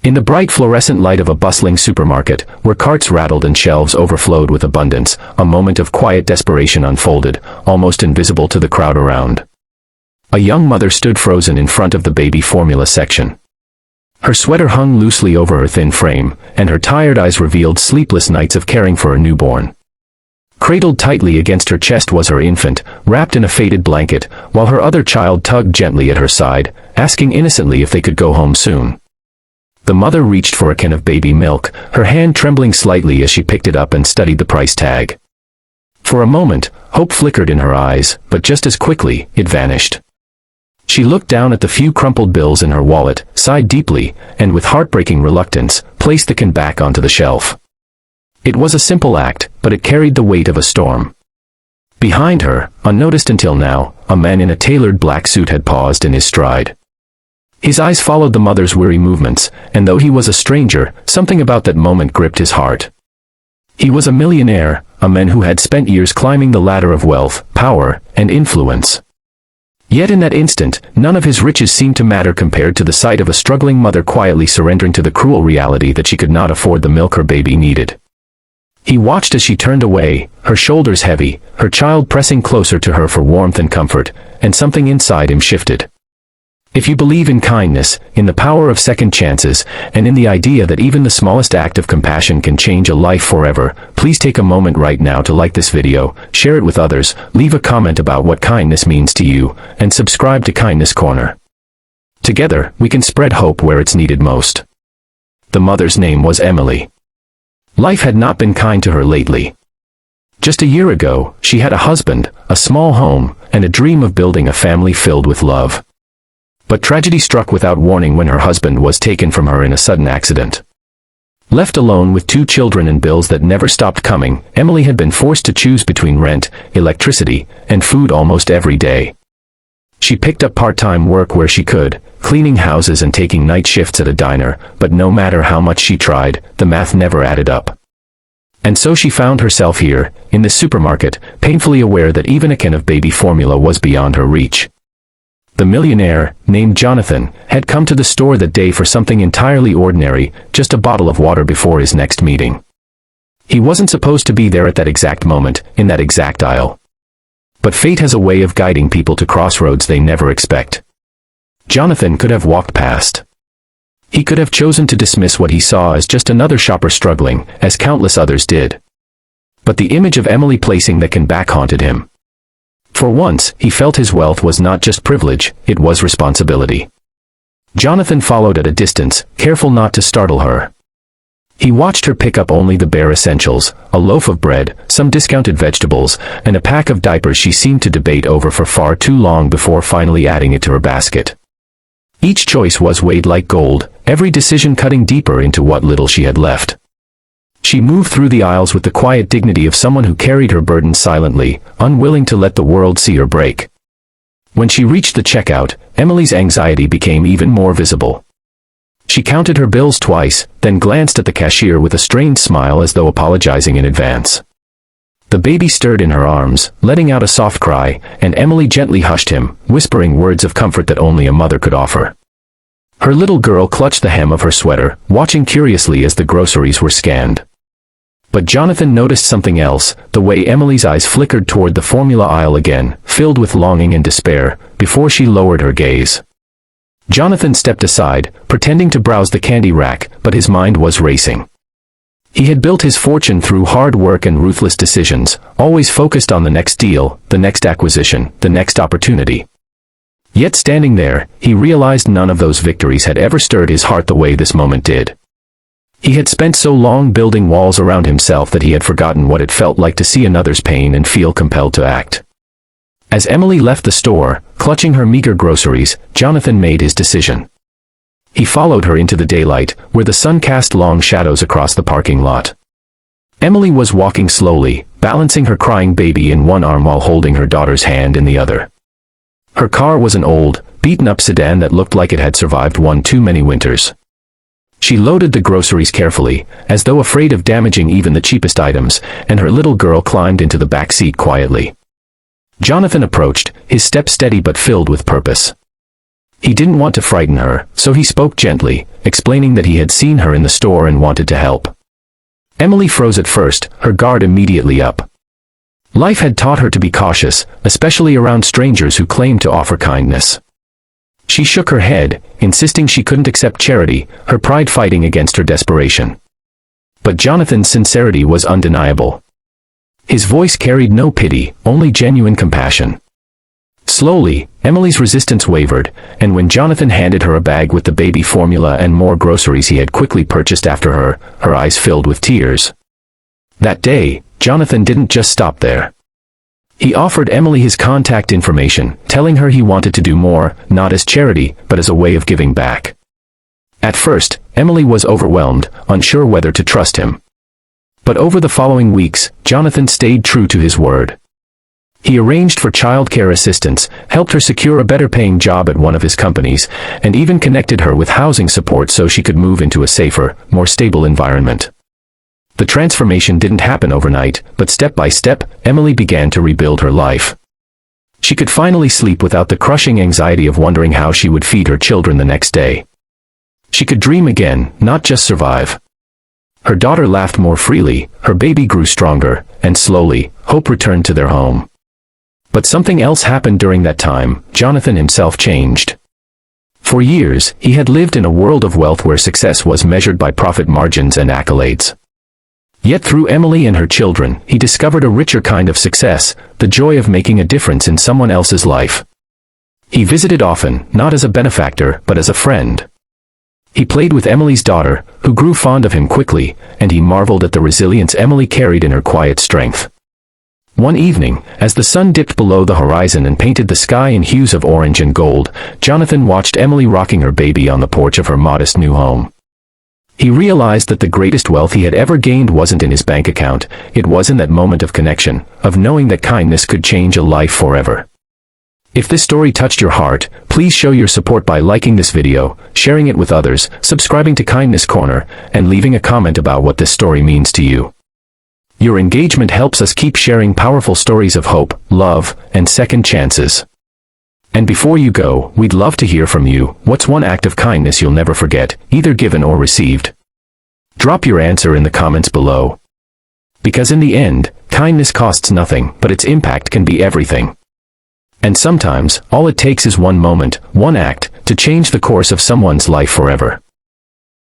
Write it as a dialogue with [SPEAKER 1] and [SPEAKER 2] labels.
[SPEAKER 1] In the bright fluorescent light of a bustling supermarket, where carts rattled and shelves overflowed with abundance, a moment of quiet desperation unfolded, almost invisible to the crowd around. A young mother stood frozen in front of the baby formula section. Her sweater hung loosely over her thin frame, and her tired eyes revealed sleepless nights of caring for a newborn. Cradled tightly against her chest was her infant, wrapped in a faded blanket, while her other child tugged gently at her side, asking innocently if they could go home soon. The mother reached for a can of baby milk, her hand trembling slightly as she picked it up and studied the price tag. For a moment, hope flickered in her eyes, but just as quickly, it vanished. She looked down at the few crumpled bills in her wallet, sighed deeply, and with heartbreaking reluctance, placed the can back onto the shelf. It was a simple act, but it carried the weight of a storm. Behind her, unnoticed until now, a man in a tailored black suit had paused in his stride. His eyes followed the mother's weary movements, and though he was a stranger, something about that moment gripped his heart. He was a millionaire, a man who had spent years climbing the ladder of wealth, power, and influence. Yet in that instant, none of his riches seemed to matter compared to the sight of a struggling mother quietly surrendering to the cruel reality that she could not afford the milk her baby needed. He watched as she turned away, her shoulders heavy, her child pressing closer to her for warmth and comfort, and something inside him shifted. If you believe in kindness, in the power of second chances, and in the idea that even the smallest act of compassion can change a life forever, please take a moment right now to like this video, share it with others, leave a comment about what kindness means to you, and subscribe to Kindness Corner. Together, we can spread hope where it's needed most. The mother's name was Emily. Life had not been kind to her lately. Just a year ago, she had a husband, a small home, and a dream of building a family filled with love. But tragedy struck without warning when her husband was taken from her in a sudden accident. Left alone with 2 children and bills that never stopped coming, Emily had been forced to choose between rent, electricity, and food almost every day. She picked up part-time work where she could, cleaning houses and taking night shifts at a diner, but no matter how much she tried, the math never added up. And so she found herself here, in the supermarket, painfully aware that even a can of baby formula was beyond her reach. The millionaire, named Jonathan, had come to the store that day for something entirely ordinary, just a bottle of water before his next meeting. He wasn't supposed to be there at that exact moment, in that exact aisle. But fate has a way of guiding people to crossroads they never expect. Jonathan could have walked past. He could have chosen to dismiss what he saw as just another shopper struggling, as countless others did. But the image of Emily placing the can back haunted him. For once, he felt his wealth was not just privilege, it was responsibility. Jonathan followed at a distance, careful not to startle her. He watched her pick up only the bare essentials, a loaf of bread, some discounted vegetables, and a pack of diapers she seemed to debate over for far too long before finally adding it to her basket. Each choice was weighed like gold, every decision cutting deeper into what little she had left. She moved through the aisles with the quiet dignity of someone who carried her burden silently, unwilling to let the world see her break. When she reached the checkout, Emily's anxiety became even more visible. She counted her bills twice, then glanced at the cashier with a strained smile as though apologizing in advance. The baby stirred in her arms, letting out a soft cry, and Emily gently hushed him, whispering words of comfort that only a mother could offer. Her little girl clutched the hem of her sweater, watching curiously as the groceries were scanned. But Jonathan noticed something else, the way Emily's eyes flickered toward the formula aisle again, filled with longing and despair, before she lowered her gaze. Jonathan stepped aside, pretending to browse the candy rack, but his mind was racing. He had built his fortune through hard work and ruthless decisions, always focused on the next deal, the next acquisition, the next opportunity. Yet standing there, he realized none of those victories had ever stirred his heart the way this moment did. He had spent so long building walls around himself that he had forgotten what it felt like to see another's pain and feel compelled to act. As Emily left the store, clutching her meager groceries, Jonathan made his decision. He followed her into the daylight, where the sun cast long shadows across the parking lot. Emily was walking slowly, balancing her crying baby in one arm while holding her daughter's hand in the other. Her car was an old, beaten-up sedan that looked like it had survived one too many winters. She loaded the groceries carefully, as though afraid of damaging even the cheapest items, and her little girl climbed into the back seat quietly. Jonathan approached, his step steady but filled with purpose. He didn't want to frighten her, so he spoke gently, explaining that he had seen her in the store and wanted to help. Emily froze at first, her guard immediately up. Life had taught her to be cautious, especially around strangers who claimed to offer kindness. She shook her head, insisting she couldn't accept charity, her pride fighting against her desperation. But Jonathan's sincerity was undeniable. His voice carried no pity, only genuine compassion. Slowly, Emily's resistance wavered, and when Jonathan handed her a bag with the baby formula and more groceries he had quickly purchased after her, her eyes filled with tears. That day, Jonathan didn't just stop there. He offered Emily his contact information, telling her he wanted to do more, not as charity, but as a way of giving back. At first, Emily was overwhelmed, unsure whether to trust him. But over the following weeks, Jonathan stayed true to his word. He arranged for childcare assistance, helped her secure a better-paying job at one of his companies, and even connected her with housing support so she could move into a safer, more stable environment. The transformation didn't happen overnight, but step by step, Emily began to rebuild her life. She could finally sleep without the crushing anxiety of wondering how she would feed her children the next day. She could dream again, not just survive. Her daughter laughed more freely, her baby grew stronger, and slowly, hope returned to their home. But something else happened during that time. Jonathan himself changed. For years, he had lived in a world of wealth where success was measured by profit margins and accolades. Yet through Emily and her children, he discovered a richer kind of success, the joy of making a difference in someone else's life. He visited often, not as a benefactor, but as a friend. He played with Emily's daughter, who grew fond of him quickly, and he marveled at the resilience Emily carried in her quiet strength. One evening, as the sun dipped below the horizon and painted the sky in hues of orange and gold, Jonathan watched Emily rocking her baby on the porch of her modest new home. He realized that the greatest wealth he had ever gained wasn't in his bank account, it was in that moment of connection, of knowing that kindness could change a life forever. If this story touched your heart, please show your support by liking this video, sharing it with others, subscribing to Kindness Corner, and leaving a comment about what this story means to you. Your engagement helps us keep sharing powerful stories of hope, love, and second chances. And before you go, we'd love to hear from you. What's one act of kindness you'll never forget, either given or received? Drop your answer in the comments below. Because in the end, kindness costs nothing, but its impact can be everything. And sometimes, all it takes is one moment, one act, to change the course of someone's life forever.